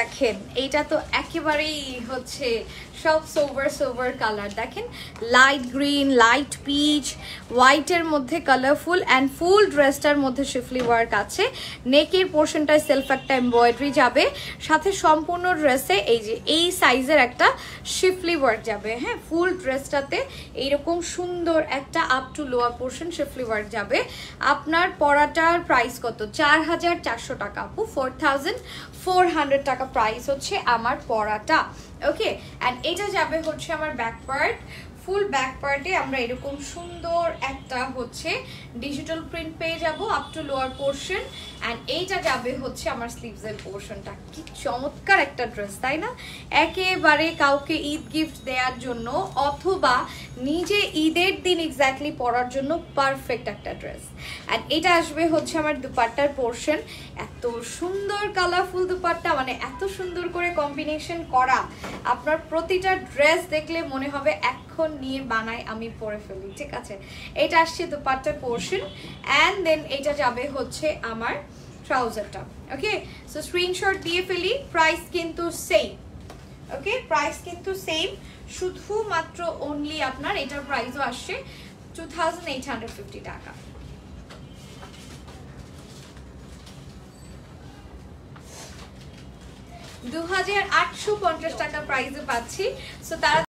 দেখেন এইটা তো একেবারেই হচ্ছে সব সোভার কালার। দেখেন লাইট গ্রিন, লাইট পিচ, হোয়াইটের মধ্যে কালারফুল অ্যান্ড ফুল ড্রেসটার মধ্যে শিফলি ওয়ার্ক আছে। নেকের পোর্শনটায় সেলফ একটা এমব্রয়ডারি যাবে, সাথে সম্পূর্ণ ড্রেসে এই যে এই সাইজের একটা শিফলি ওয়ার্ক যাবে। হ্যাঁ, ফুল ড্রেসটাতে এইরকম সুন্দর একটা up to lower portion শিফলি work যাবে। আপনার পরাটার প্রাইস কত? 4400 টাকা আপু, 4400 টাকা প্রাইস হচ্ছে আমার পরাটা। ওকে, অ্যান্ড এটা যাবে হচ্ছে আমার ব্যাক পার্ট। ফুল ব্যাক পার্টে আমরা এরকম সুন্দর একটা হচ্ছে ডিজিটাল প্রিন্ট পেয়ে যাব up to lower portion, and এইটা যাবে হচ্ছে আমার স্লিভসের পোর্শনটা। কি চমৎকার একটা ড্রেস, তাই না? একেবারে কাউকে ঈদ গিফট দেওয়ার জন্য অথবা নিজে ঈদের দিন এক্স্যাক্টলি পরার জন্য পারফেক্ট একটা ড্রেস। অ্যান্ড এটা আসবে হচ্ছে আমার দুপাট্টার পোর্শন। এত সুন্দর কালারফুল দুপাট্টা, মানে এত সুন্দর করে কম্বিনেশন করা, আপনার প্রতিটা ড্রেস দেখলে মনে হবে এখন নিয়ে বানাই আমি পরে ফেলি। ঠিক আছে, এটা আসছে দুপাট্টার পোর্শন, অ্যান্ড দেন এটা যাবে হচ্ছে আমার ট্রাউজারটা। ওকে, সো স্ক্রিনশট দিয়ে ফেলি। প্রাইস কিন্তু সেম। ওকে, প্রাইস কিন্তু সেম, শুধুমাত্র অনলি আপনার এটার প্রাইসও আসছে 2850 টাকা। 2850 টাকা প্রাইসে পাচ্ছি। সো তারা